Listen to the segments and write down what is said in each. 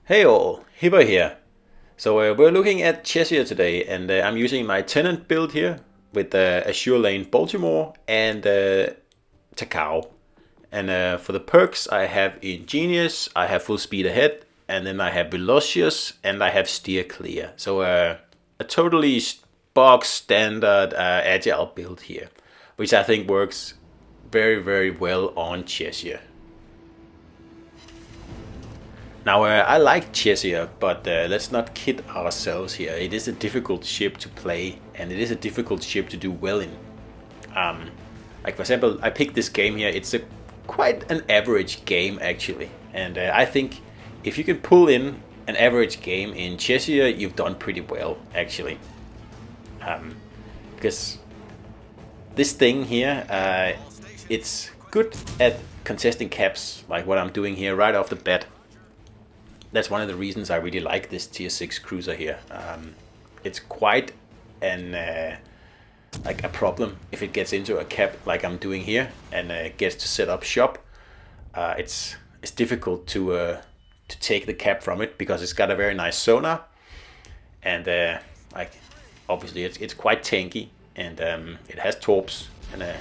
Hey all, Hipper here. We're looking at Cheshire today, and I'm using my tenant build here with Azure Lane Baltimore and Takao. And for the perks, I have Ingenious, I have Full Speed Ahead, and then I have Velocious, and I have Steer Clear. A totally box standard agile build here, which I think works very, very well on Cheshire. Now, I like Cheshire, but let's not kid ourselves here. It is a difficult ship to play, and it is a difficult ship to do well in. Um, like for example, I picked this game here. It's a quite an average game actually, and I think if you can pull in an average game in Cheshire, you've done pretty well actually. Because this thing here, it's good at contesting caps, like what I'm doing here right off the bat. That's one of the reasons I really like this tier 6 cruiser here. It's quite an like a problem if it gets into a cap like I'm doing here and gets to set up shop. It's difficult to take the cap from it because it's got a very nice sonar, and like obviously it's quite tanky, and it has torps, and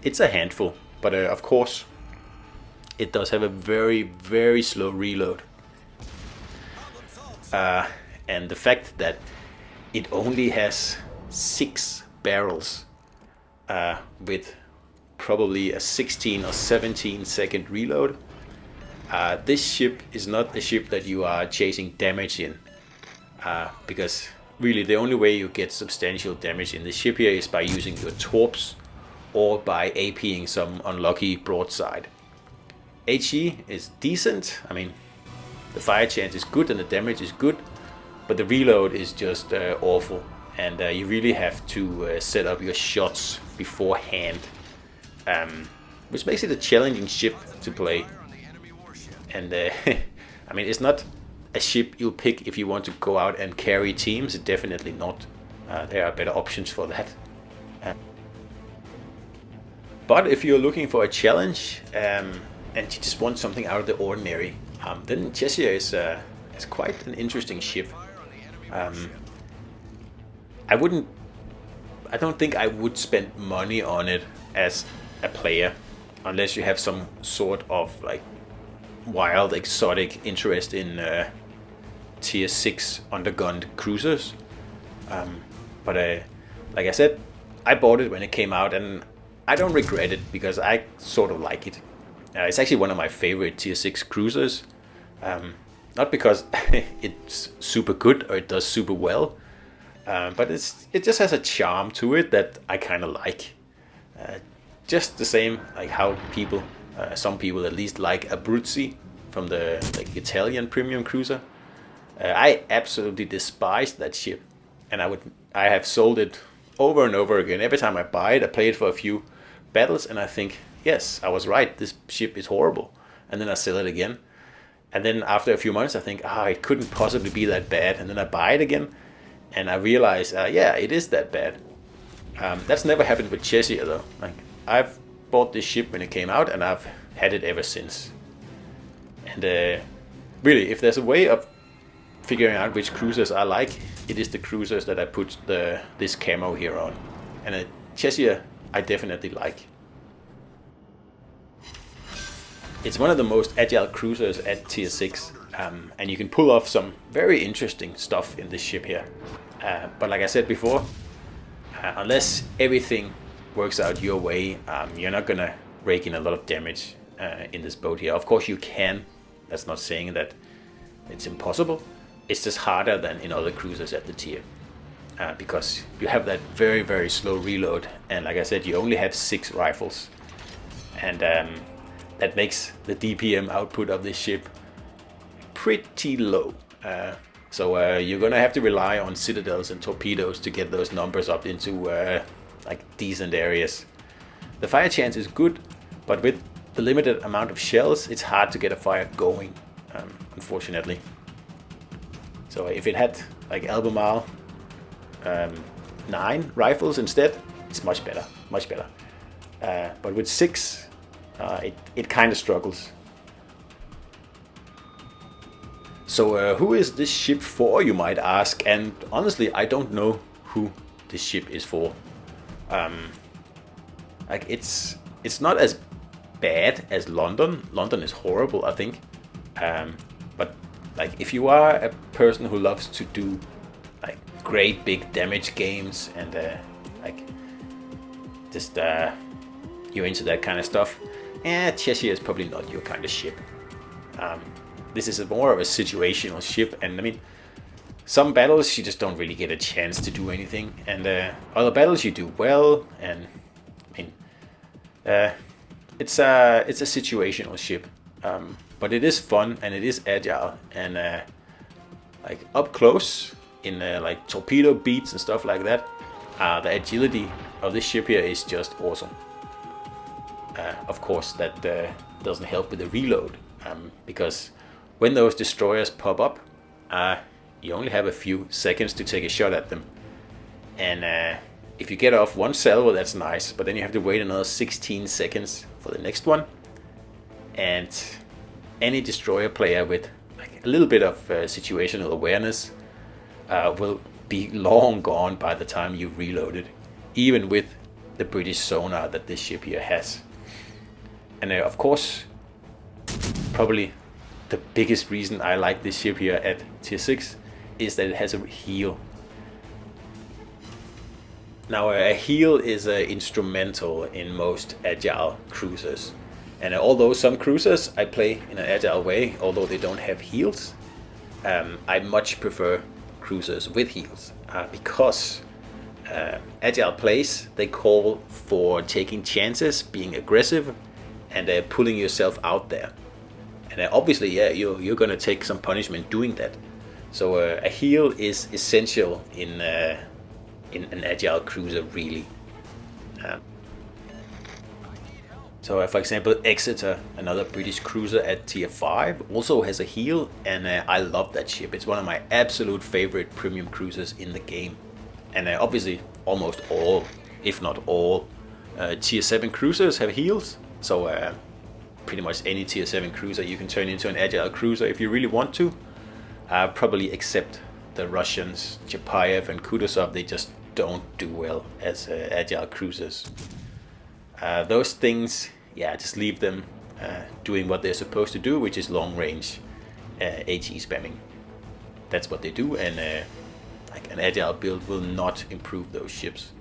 it's a handful. But of course it does have a very, very slow reload. And the fact that it only has 6 barrels with probably a 16 or 17 second reload. This ship is not a ship that you are chasing damage in, because really the only way you get substantial damage in this ship here is by using your torps or by APing some unlucky broadside. HE is decent. I mean, the fire chance is good and the damage is good, but the reload is just awful, and you really have to set up your shots beforehand, which makes it a challenging ship to play. And I mean, it's not a ship you'll pick if you want to go out and carry teams. Definitely not. There are better options for that. But if you're looking for a challenge, and you just want something out of the ordinary, then Cheshire is quite an interesting ship. I don't think I would spend money on it as a player, unless you have some sort of like wild exotic interest in tier 6 undergunned cruisers. But like I said, I bought it when it came out, and I don't regret it because I sort of like it. It's actually one of my favorite tier 6 cruisers. Not because it's super good or it does super well, but it just has a charm to it that I kind of like. Just the same like how people, some people at least, like Abruzzi from the like Italian premium cruiser. I absolutely despise that ship, and I have sold it over and over again. Every time I buy it, I play it for a few battles, and I think, yes, I was right. This ship is horrible, and then I sell it again. And then after a few months, I think, it couldn't possibly be that bad. And then I buy it again, and I realize, yeah, it is that bad. That's never happened with Cheshire though. Like, I've bought this ship when it came out, and I've had it ever since. And really, if there's a way of figuring out which cruisers I like, it is the cruisers that I put this camo here on. And Cheshire, I definitely like. It's one of the most agile cruisers at tier 6, and you can pull off some very interesting stuff in this ship here. But like I said before, unless everything works out your way, you're not gonna rake in a lot of damage in this boat here. Of course you can, that's not saying that it's impossible. It's just harder than in other cruisers at the tier, because you have that very, very slow reload, and like I said, you only have 6 rifles, and that makes the DPM output of this ship pretty low. So you're gonna have to rely on citadels and torpedoes to get those numbers up into like decent areas. The fire chance is good, but with the limited amount of shells, it's hard to get a fire going, unfortunately. So if it had like Albemarle 9 rifles instead, it's much better, much better. But with 6, it kind of struggles. So who is this ship for, you might ask? And honestly, I don't know who this ship is for. Like it's not as bad as London. London is horrible, I think. But like if you are a person who loves to do like great big damage games and like just you're into that kind of stuff, Cheshire is probably not your kind of ship. This is more of a situational ship, and I mean, some battles you just don't really get a chance to do anything, and other battles you do well. And I mean, it's a situational ship, but it is fun and it is agile, and like up close in like torpedo beats and stuff like that, the agility of this ship here is just awesome. Of course, that doesn't help with the reload, because when those destroyers pop up, you only have a few seconds to take a shot at them. And if you get off one salvo, that's nice, but then you have to wait another 16 seconds for the next one. And any destroyer player with like a little bit of situational awareness will be long gone by the time you reload it, even with the British sonar that this ship here has. And of course, probably the biggest reason I like this ship here at tier 6 is that it has a heal. Now a heal is instrumental in most agile cruisers, and although some cruisers I play in an agile way, although they don't have heals, I much prefer cruisers with heals, because agile plays, they call for taking chances, being aggressive, and pulling yourself out there. And obviously, yeah, you're gonna take some punishment doing that. So a heal is essential in an agile cruiser, really. So for example, Exeter, another British cruiser at tier 5, also has a heal, and I love that ship. It's one of my absolute favorite premium cruisers in the game. And obviously, almost all, if not all, tier 7 cruisers have heals. So pretty much any tier 7 cruiser you can turn into an agile cruiser if you really want to. Probably except the Russians, Chapayev and Kutuzov, they just don't do well as agile cruisers. Those things, yeah, just leave them doing what they're supposed to do, which is long range AT spamming. That's what they do, and like an agile build will not improve those ships.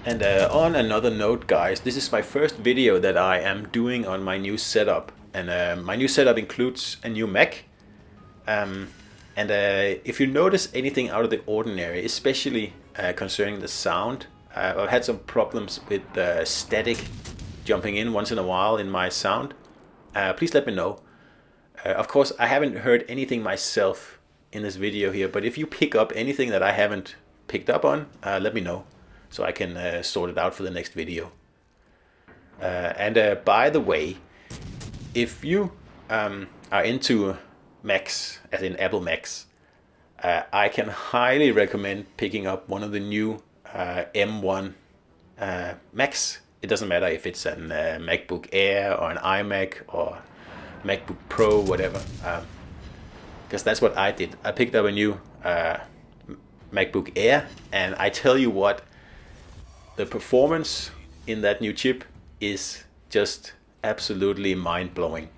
And on another note, guys, this is my first video that I am doing on my new setup, and my new setup includes a new Mac. And if you notice anything out of the ordinary, especially concerning the sound, I've had some problems with static jumping in once in a while in my sound. Please let me know. Of course, I haven't heard anything myself in this video here, but if you pick up anything that I haven't picked up on, let me know, so I can sort it out for the next video. And by the way, if you are into Macs, as in Apple Macs, I can highly recommend picking up one of the new M1 Macs. It doesn't matter if it's an MacBook Air or an iMac or MacBook Pro, whatever, because that's what I did. I picked up a new MacBook Air, and I tell you what, the performance in that new chip is just absolutely mind-blowing.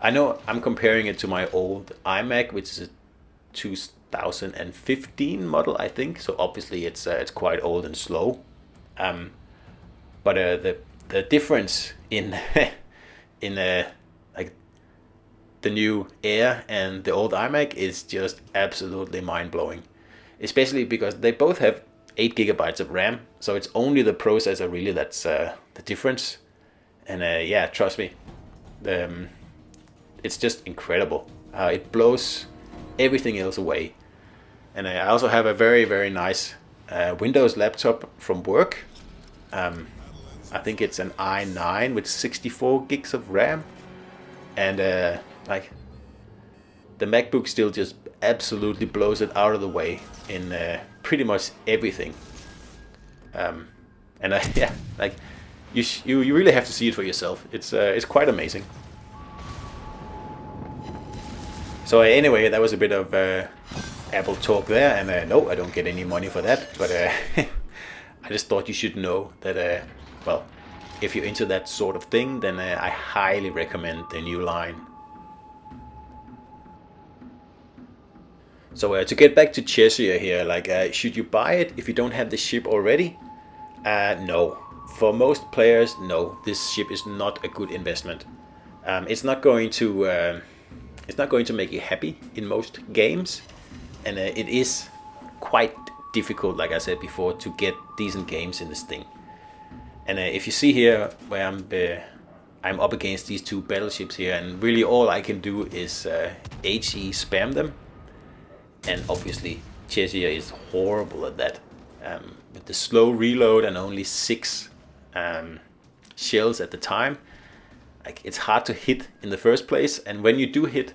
I know I'm comparing it to my old iMac, which is a 2015 model, I think. So obviously it's quite old and slow. But the difference in in like the new Air and the old iMac is just absolutely mind-blowing. Especially because they both have 8 gigabytes of RAM, so it's only the processor really that's the difference. And yeah, trust me, it's just incredible. It blows everything else away. And I also have a very, very nice Windows laptop from work. I think it's an i9 with 64 gigs of RAM. And like the MacBook still just absolutely blows it out of the way in pretty much everything. And yeah, like you really have to see it for yourself. It's quite amazing. So anyway, that was a bit of Apple talk there, and no, I don't get any money for that, but I just thought you should know that, well, if you're into that sort of thing, then I highly recommend the new line. So to get back to Cheshire here, like, should you buy it if you don't have the ship already? No. For most players, no. This ship is not a good investment. It's not going to make you happy in most games, and it is quite difficult, like I said before, to get decent games in this thing. And if you see here where I'm up against these two battleships here, and really all I can do is HE spam them. And obviously Cheshire is horrible at that. With the slow reload and only 6 shells at the time, like, it's hard to hit in the first place, and when you do hit,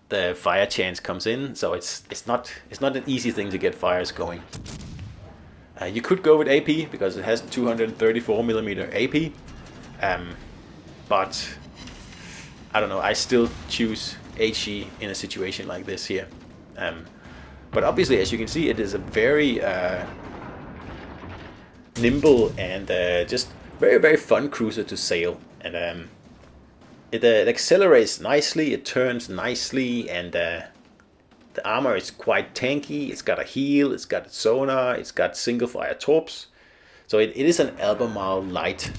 the fire chance comes in, so it's not an easy thing to get fires going. You could go with AP because it has 234mm AP, but I don't know, I still choose HE in a situation like this here. But obviously, as you can see, it is a very nimble and just very, very fun cruiser to sail. And it accelerates nicely, it turns nicely, and the armor is quite tanky. It's got a heel, it's got a sonar, it's got single fire torps. So it is an Albemarle light,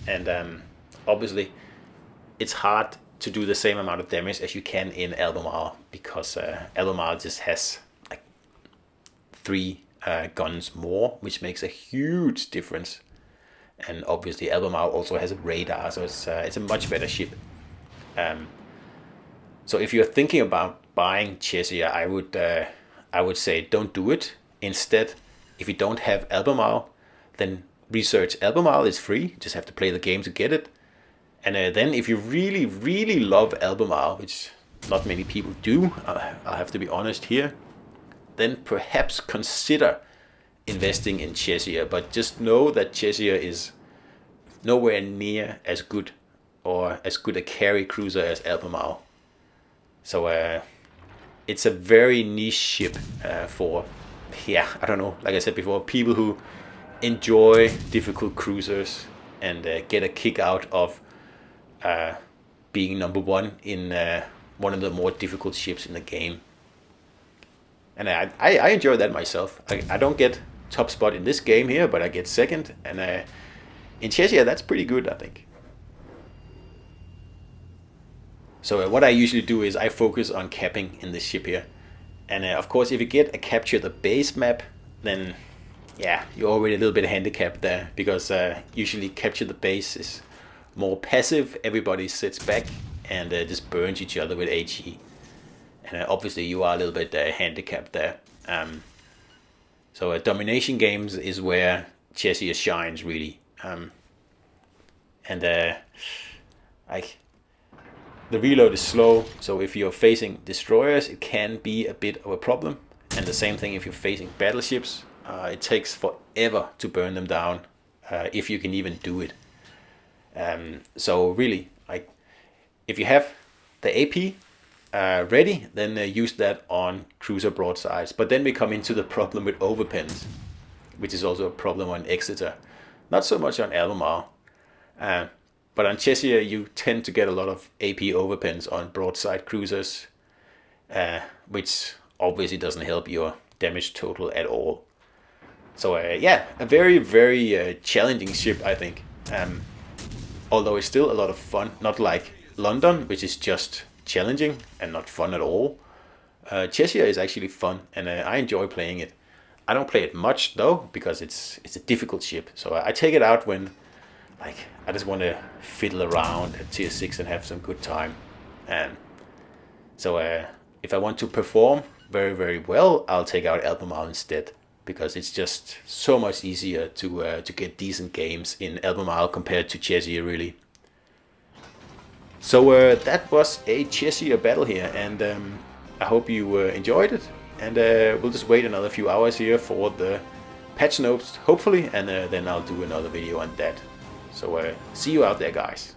and obviously it's hard to do the same amount of damage as you can in Albemarle, because Albemarle just has like 3 guns more, which makes a huge difference. And obviously Albemarle also has a radar, so it's a much better ship. So if you're thinking about buying Cheshire, I would say don't do it. Instead, if you don't have Albemarle, then research Albemarle. It's free, just have to play the game to get it. And then if you really, really love Albemarle, which not many people do, I'll have to be honest here, then perhaps consider investing in Cheshire. But just know that Cheshire is nowhere near as good or as good a carry cruiser as Albemarle. So it's a very niche ship for, yeah, I don't know, like I said before, people who enjoy difficult cruisers and get a kick out of being number 1 in one of the more difficult ships in the game. And I enjoy that myself. I don't get top spot in this game here, but I get second, and in Cheshire that's pretty good, I think. So what I usually do is I focus on capping in this ship here, and of course if you get a capture the base map, then yeah, you're already a little bit handicapped there, because usually capture the base is more passive. Everybody sits back and just burns each other with HE, and obviously you are a little bit handicapped there. So domination games is where Cheshire shines really, and like, the reload is slow, so if you're facing destroyers, it can be a bit of a problem. And the same thing if you're facing battleships. It takes forever to burn them down, if you can even do it. So really, like, if you have the AP ready, then use that on cruiser broadsides. But then we come into the problem with overpens, which is also a problem on Exeter. Not so much on Albemarle. But on Cheshire, you tend to get a lot of AP overpens on broadside cruisers, which obviously doesn't help your damage total at all. So yeah, a very, very challenging ship, I think. Although it's still a lot of fun, not like London, which is just challenging and not fun at all. Cheshire is actually fun, and I enjoy playing it. I don't play it much though, because it's a difficult ship. So I take it out when, like, I just want to fiddle around at tier 6 and have some good time. So if I want to perform very, very well, I'll take out Albemarle instead, because it's just so much easier to get decent games in Albemarle compared to Cheshire, really. So that was a Cheshire battle here, and I hope you enjoyed it. And we'll just wait another few hours here for the patch notes, hopefully, and then I'll do another video on that. So see you out there, guys.